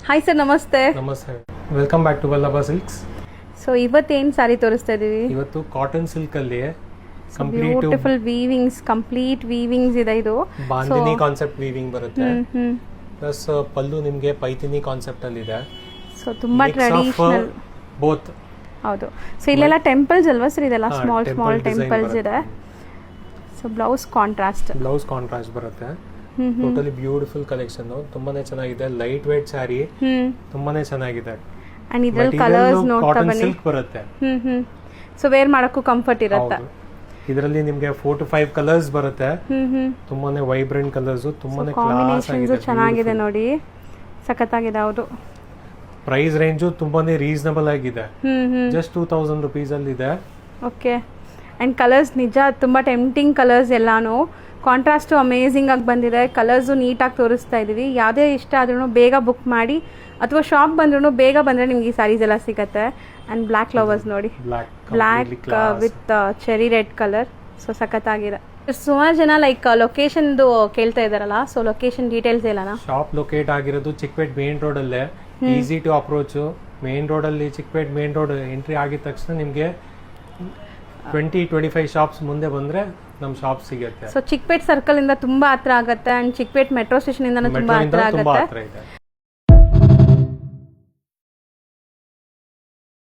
Hi sir, ನಮಸ್ತೆ. ನಮಸ್ತೆ, welcome back to Vallabha silks. So ಇವತ್ತೇನು ಸಾರಿ ತೋರಿಸ್ತಾ ಇದೀವಿ? ಇವತ್ತು ಕಾಟನ್ ಸಿಲ್ಕ್ ಅಲ್ಲಿ ಬ್ಯೂಟಿಫುಲ್ ವೀವಿಂಗ್ಸ್, ಕಂಪ್ಲೀಟ್ ವೀವಿಂಗ್ಸ್ ಇದೆ. ಇದು ಬಾಂದಿನಿ ಕಾನ್ಸೆಪ್ಟ್ ವೀವಿಂಗ್ ಬರುತ್ತೆ. ಪ್ಲಸ್ ಪಲ್ಲು ನಿಮಗೆ ಪೈಥಿನಿ ಕಾನ್ಸೆಪ್ಟ್ ಅಲ್ಲಿ ಇದೆ. ಸೊ ತುಂಬಾ ಟ್ರೆಡಿಷನಲ್ ಬೋತ್. ಹೌದು. ಸೊ ಇಲ್ಲೆಲ್ಲ ಟೆಂಪಲ್ಸ್ ಅಲ್ವಾ ಸರ್? ಇದೆಲ್ಲ ಸ್ಮಾಲ್ ಸ್ಮಾಲ್ ಟೆಂಪಲ್ಸ್ ಇದೆ. ಸೊ ಬ್ಲೌಸ್ ಕಾಂಟ್ರಾಸ್ಟ್ ಬರುತ್ತೆ. ಟೋಟಲಿ ಬ್ಯೂಟಿಫುಲ್ ಕಲೆಕ್ಷನ್, ತುಂಬಾನೇ ಚೆನ್ನಾಗಿದೆ. ಲೈಟ್ ವೇಟ್ ಸ್ಯಾರಿ, ತುಂಬಾನೇ ಚೆನ್ನಾಗಿದೆ. ಅಂಡ್ ಇದ್ರಲ್ಲಿ ಕಲರ್ಸ್ ನೋಡ್ತಾ ಬನ್ನಿ. ಸಿಲ್ಕ್ ಬರುತ್ತೆ. ಸೊ ವೇರ್ ಮಾಡಕ್ಕೂ ಕಂಫರ್ಟ್ ಇರುತ್ತೆ. ಇದರಲ್ಲಿ ನಿಮಗೆ 4 to 5 ಕಲರ್ಸ್ ಬರುತ್ತೆ. ತುಂಬಾನೇ ವೈಬ್ರೆಂಟ್ ಕಲರ್ಸ್, ತುಂಬಾನೇ ಕ್ಲಾಸ್ ಆಗಿದೆ, ಚೆನ್ನಾಗಿದೆ ನೋಡಿ, ಸಖತ್ತಾಗಿದೆ. ಹೌದು. ಪ್ರೈಸ್ ರೇಂಜು ತುಂಬಾನೇ ರೀಸನಬಲ್ ಆಗಿದೆ. ಜಸ್ಟ್ 2000 rupees ಅಲ್ಲಿ ಇದೆ. ಓಕೆ. ಅಂಡ್ ಕಲರ್ಸ್ ನಿಜ ತುಂಬಾ ಟೆಂಪ್ಟಿಂಗ್ ಕಲರ್ಸ್ ಎಲ್ಲಾನು. ಕಾಂಟ್ರಾಸ್ಟು ಅಮೇಝಿಂಗ್ ಆಗಿ ಬಂದಿದೆ. ಕಲರ್ಸು ನೀಟಾಗಿ ತೋರಿಸ್ತಾ ಇದೀವಿ. ಯಾವುದೇ ಇಷ್ಟ ಆದ್ರೂ ಬೇಗ ಬುಕ್ ಮಾಡಿ, ಅಥವಾ ಶಾಪ್ ಬಂದ್ರೂ ಬೇಗ ಬಂದರೆ ನಿಮ್ಗೆ ಈ ಸ್ಯಾರೀಸ್ ಎಲ್ಲ ಸಿಗುತ್ತೆ. ಆ್ಯಂಡ್ ಬ್ಲ್ಯಾಕ್ ಫ್ಲವರ್ಸ್ ನೋಡಿ, black with cherry red colour. So ಸಖತ್ತಾಗಿದೆ. ಸುಮಾರು ಜನ ಲೈಕ್ ಲೊಕೇಶನ್ದು ಕೇಳ್ತಾ ಇದಾರಲ್ಲ, ಸೊ ಲೊಕೇಶನ್ ಡೀಟೇಲ್ಸ್ ಹೇಳೋಣ. ಶಾಪ್ ಲೊಕೇಟ್ ಆಗಿರೋದು ಚಿಕ್ಕಪೇಟ್ ಮೇನ್ ರೋಡ್ ಅಲ್ಲೇ, easy to approach. Main road ಅಲ್ಲಿ ಚಿಕ್ಕಪೇಟ್ ಮೇನ್ ರೋಡ್ ಎಂಟ್ರಿ ಆಗಿದ ತಕ್ಷಣ ನಿಮಗೆ 20-25 ಶಾಪ್ಸ್ ಮುಂದೆ ಬಂದ್ರೆ ನಮ್ಮ ಶಾಪ್ ಸಿಗುತ್ತೆ. ಸೊ ಚಿಕ್ಕಪೇಟ್ ಸರ್ಕಲ್ ಇಂದ ತುಂಬಾ ಹತ್ರ ಆಗುತ್ತೆ. ಅಂಡ್ ಚಿಕ್ಕಪೇಟ್ ಮೆಟ್ರೋ ಸ್ಟೇಷನ್ ಇಂದ ತುಂಬಾ ಹತ್ರ ಆಗುತ್ತೆ.